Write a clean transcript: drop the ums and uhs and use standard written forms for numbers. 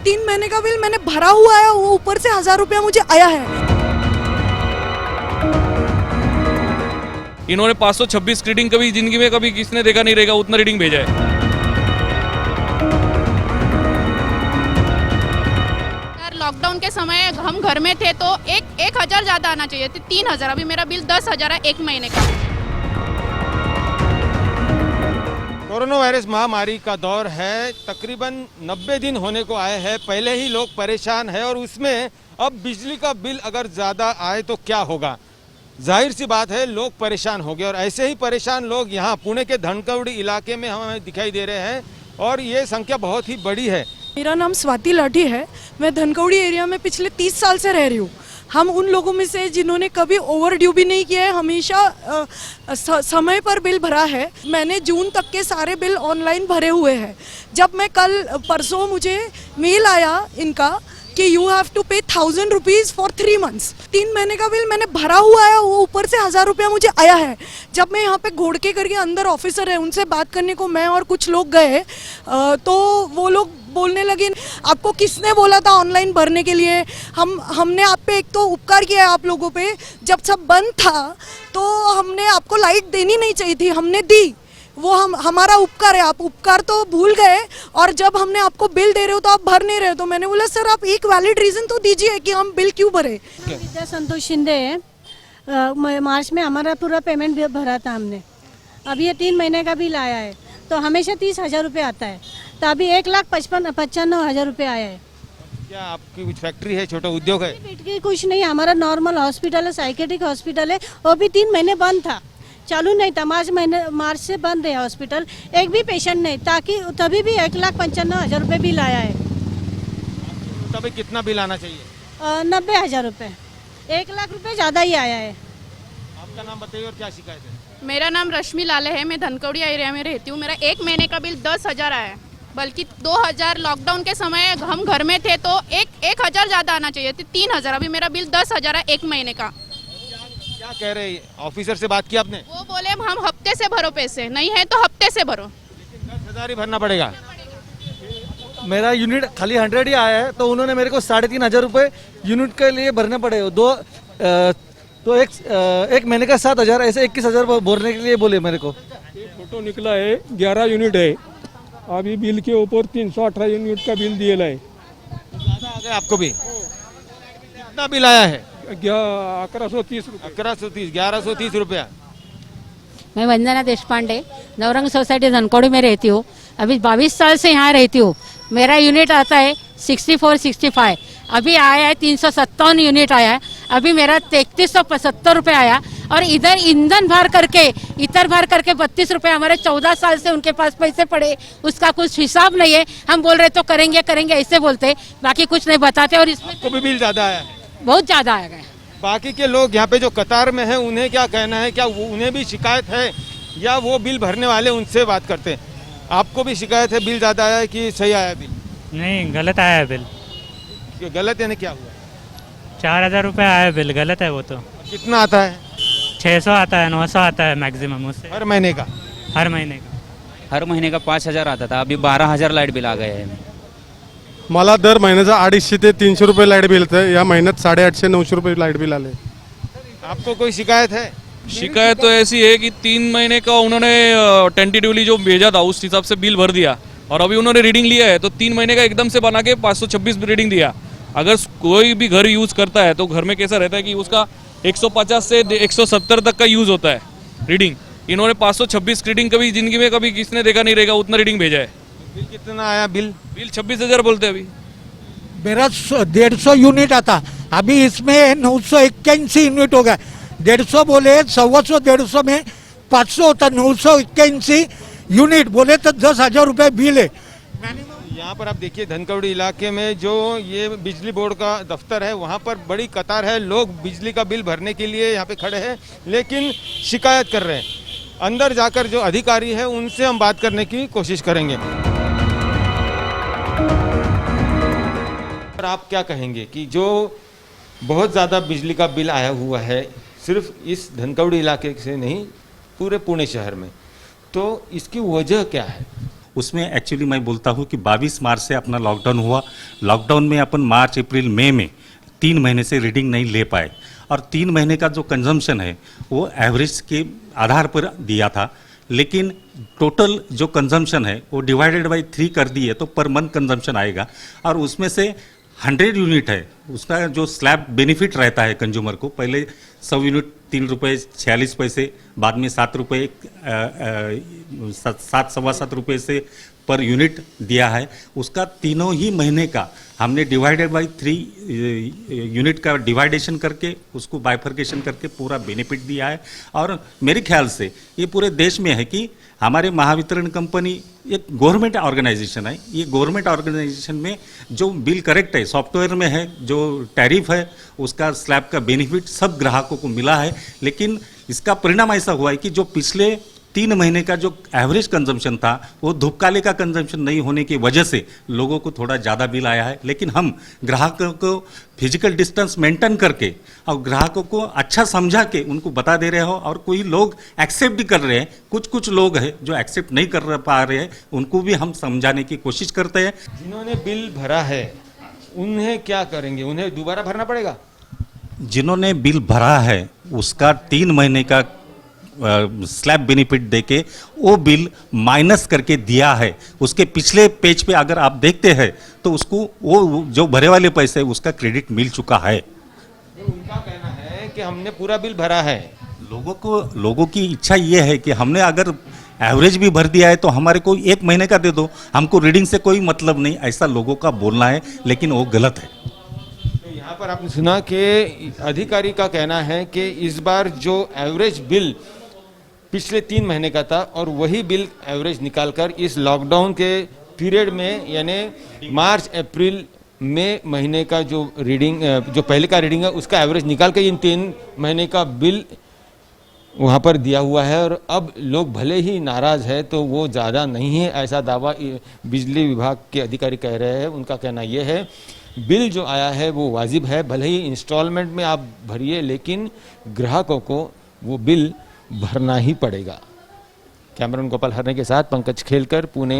3 महीने का बिल मैंने भरा हुआ है, वो ऊपर से 1000 रुपया मुझे आया है। इन्होंने 526 रीडिंग कभी जिंदगी में कभी किसने देखा नहीं रहेगा, उतना रीडिंग भेजा है। लॉकडाउन के समय हम घर में थे तो एक हजार ज्यादा आना चाहिए थे, 3000। अभी मेरा बिल 10,000 है 1 महीने का। कोरोना वायरस महामारी का दौर है, तकरीबन 90 दिन होने को आए हैं। पहले ही लोग परेशान हैं और उसमें अब बिजली का बिल अगर ज़्यादा आए तो क्या होगा। जाहिर सी बात है लोग परेशान हो गए और ऐसे ही परेशान लोग यहाँ पुणे के धनकवडी इलाके में हमें दिखाई दे रहे हैं और ये संख्या बहुत ही बड़ी है। मेरा नाम स्वाति लाठी है, मैं धनकवडी एरिया में पिछले 30 साल से रह रही हूँ। हम उन लोगों में से जिन्होंने कभी ओवर ड्यू भी नहीं किया है, हमेशा समय पर बिल भरा है। मैंने जून तक के सारे बिल ऑनलाइन भरे हुए हैं। जब मैं कल परसों मुझे मेल आया इनका कि यू हैव टू पे 1000 रुपीज़ फॉर 3 मंथ्स। 3 महीने का बिल मैंने भरा हुआ है, वो ऊपर से 1000 रुपया मुझे आया है। जब मैं यहाँ पे घोड़के करके अंदर ऑफिसर है उनसे बात करने को मैं और कुछ लोग गए तो वो लोग बोलने लगे आपको किसने बोला था ऑनलाइन भरने के लिए, हमने आप पे एक तो उपकार किया है आप लोगों पे। जब सब बंद था तो हमने आपको लाइट देनी नहीं चाहिए थी, हमने दी, वो हमारा उपकार है। आप उपकार तो भूल गए और जब हमने आपको बिल दे रहे हो तो आप भर नहीं रहे हो। तो मैंने बोला सर आप एक वैलिड रीजन तो दीजिए कि हम बिल क्यों भरे। विद्या संतोष शिंदे है। मार्च में हमारा पूरा पेमेंट भरा था हमने। अभी ये 3 महीने का बिल आया है तो हमेशा 30,000 रुपये आता है, तो अभी 1,95,000 रुपये आया है। क्या आपकी कुछ फैक्ट्री है, छोटा उद्योग है? की कुछ नहीं, हमारा नॉर्मल हॉस्पिटल है, साइकेट्रिक हॉस्पिटल है। वो भी 3 महीने बंद था, चालू नहीं था। मार्च से बंद है हॉस्पिटल, एक भी पेशेंट नहीं, ताकि तभी भी 1,95,000 रुपये बिल आया है। तभी कितना बिल आना चाहिए? 90,000 रुपये, 1 लाख रुपये ज़्यादा ही आया है। आपका नाम बताइए और क्या शिकायत है? मेरा नाम रश्मि लाले है, मैं धनकवडी एरिया में रहती हूँ। मेरा 1 महीने का बिल 10,000 आया है, बल्कि 2,000 लॉकडाउन के समय हम घर में थे तो एक हजार ज़्यादा आना चाहिए थे, 3,000। अभी मेरा बिल 10,000 है 1 महीने का। क्या कह रहे हैं? ऑफिसर से बात की आपने? वो बोले हम हफ्ते से भरो, पैसे नहीं है तो हफ्ते से भरो। 10,000 ही भरना पड़ेगा। मेरा यूनिट खाली 100 ही आया है तो उन्होंने मेरे को 3,500 रुपये यूनिट के लिए भरने पड़े। तो एक महीने का 7,000, ऐसे 21,000 भरने के लिए बोले मेरे को। फोटो निकला है, 11 यूनिट है। अभी बिल के ऊपर 318 यूनिट का बिल दिया है। ज़्यादा आ गया आपको भी? कितना बिल आया है? 1130 रुपये। 1130 रुपया। मैं वंदना देशपांडे, नवरंग सोसाइटी धनकवडी में रहती हूँ। अभी 22 साल से यहाँ रहती हूँ। मेरा यूनिट आता है 64-65, अभी आया है 357 यूनिट आया है। अभी मेरा 3375 रुपये आया और इधर ईंधन भर करके 32 रुपये हमारे 14 साल से उनके पास पैसे पड़े, उसका कुछ हिसाब नहीं है। हम बोल रहे तो करेंगे ऐसे बोलते, बाकी कुछ नहीं बताते। और इसमें आपको भी बिल ज़्यादा आया है? बहुत ज़्यादा आ गया। बाकी के लोग यहाँ पे जो कतार में हैं उन्हें क्या कहना है? क्या उन्हें भी शिकायत है या वो बिल भरने वाले उनसे बात करते हैं? आपको भी शिकायत है बिल ज़्यादा आया है कि सही आया बिल? नहीं, गलत आया है बिल। गलत यानी क्या हुआ? 4,000 रुपये आया है बिल, गलत है वो तो। कितना आता है? 600 आता है, 900 आता है मैक्सिमम उससे। हर महीने का? हर महीने का। हर महीने का 5,000 आता था, अभी 12,000 लाईट बिल आ गए है। मला दर महिन्याचा 250 ते 300 रुपये लाईट बिल येतं, या महिन्यात 850-900 रुपये लाईट बिल आले। आपको कोई शिकायत है? शिकायत तो ऐसी है कि 3 महीने का उन्होंने टेंटेटिवली जो भेजा था उस हिसाब से बिल भर दिया और अभी उन्होंने रीडिंग लिया है तो 3 महीने का एकदम से बना के 526 रीडिंग दिया। अगर कोई भी घर यूज़ करता है तो घर में कैसा रहता है कि उसका 150 से 170 तक का यूज़ होता है रीडिंग। इन्होंने 526 रीडिंग कभी जिंदगी में कभी किसने देखा नहीं रहेगा, उतना रीडिंग भेजा है। बिल कितना आया? बिल 26,000 बोलते हैं अभी। मेरा 150 यूनिट आता, अभी इसमें 981 यूनिट हो गया। 150 बोले, 125 में 500 होता, 981 यूनिट बोले तो 10,000 रुपये बिल है। यहाँ पर आप देखिए धनकवडी इलाके में जो ये बिजली बोर्ड का दफ्तर है वहाँ पर बड़ी कतार है। लोग बिजली का बिल भरने के लिए यहाँ पे खड़े हैं लेकिन शिकायत कर रहे हैं। अंदर जाकर जो अधिकारी है उनसे हम बात करने की कोशिश करेंगे। और आप क्या कहेंगे कि जो बहुत ज़्यादा बिजली का बिल आया हुआ है सिर्फ इस धनकवडी इलाके से नहीं पूरे पुणे शहर में, तो इसकी वजह क्या है? उसमें एक्चुअली मैं बोलता हूँ कि 22 मार्च से अपना लॉकडाउन हुआ। लॉकडाउन में अपन मार्च अप्रैल मई में 3 महीने से रीडिंग नहीं ले पाए और 3 महीने का जो कंजम्पशन है वो एवरेज के आधार पर दिया था, लेकिन टोटल जो कंजम्पशन है वो डिवाइडेड बाई 3 कर दिए तो पर मंथ कंजम्पशन आएगा और उसमें से 100 यूनिट है उसका जो स्लैब बेनिफिट रहता है कंज्यूमर को। पहले 100 यूनिट 3 रुपये 46 पैसे, बाद में 7 रुपये 7 रुपये से पर यूनिट दिया है। उसका तीनों ही महीने का हमने डिवाइडेड बाई 3 यूनिट का डिवाइडेशन करके उसको बाइफर्केशन करके पूरा बेनिफिट दिया है। और मेरे ख्याल से ये पूरे देश में है कि हमारे महावितरण कंपनी एक गवर्नमेंट ऑर्गेनाइजेशन है। ये गवर्नमेंट ऑर्गेनाइजेशन में जो बिल करेक्ट है सॉफ्टवेयर में है, जो टैरिफ है उसका स्लैब का बेनिफिट सब ग्राहकों को मिला है, लेकिन इसका परिणाम ऐसा हुआ है कि जो पिछले 3 महीने का जो एवरेज कंजम्पशन था वो धूपकाले का कंजम्पशन नहीं होने की वजह से लोगों को थोड़ा ज़्यादा बिल आया है। लेकिन हम ग्राहकों को फिजिकल डिस्टेंस मेंटेन करके और ग्राहकों को अच्छा समझा के उनको बता दे रहे हो और कोई लोग एक्सेप्ट भी कर रहे हैं, कुछ लोग हैं जो एक्सेप्ट नहीं कर पा रहे हैं, उनको भी हम समझाने की कोशिश करते हैं। जिन्होंने बिल भरा है उन्हें क्या करेंगे? उन्हें दोबारा भरना पड़ेगा? जिन्होंने बिल भरा है उसका 3 महीने का स्लैब बेनिफिट देके वो बिल माइनस करके दिया है। उसके पिछले पेज पे अगर आप देखते हैं तो उसको वो जो भरे वाले पैसे उसका क्रेडिट मिल चुका है। तो उनका कहना है कि हमने पूरा बिल भरा है। लोगों की इच्छा ये है कि हमने अगर एवरेज भी भर दिया है तो हमारे को 1 महीने का दे दो, हमको रीडिंग से कोई मतलब नहीं, ऐसा लोगों का बोलना है, लेकिन वो गलत है। तो यहाँ पर आपने सुना कि अधिकारी का कहना है कि इस बार जो एवरेज बिल पिछले 3 महीने का था और वही बिल एवरेज निकालकर इस लॉकडाउन के पीरियड में यानी मार्च अप्रैल मई महीने का जो रीडिंग जो पहले का रीडिंग है उसका एवरेज निकाल के इन 3 महीने का बिल वहाँ पर दिया हुआ है। और अब लोग भले ही नाराज़ है तो वो ज़्यादा नहीं है, ऐसा दावा बिजली विभाग के अधिकारी कह रहे हैं। उनका कहना यह है बिल जो आया है वो वाजिब है, भले ही इंस्टॉलमेंट में आप भरिए लेकिन ग्राहकों को वो बिल भरना ही पड़ेगा। कैमरामैन गोपाल हरने के साथ पंकज खेलकर, पुणे।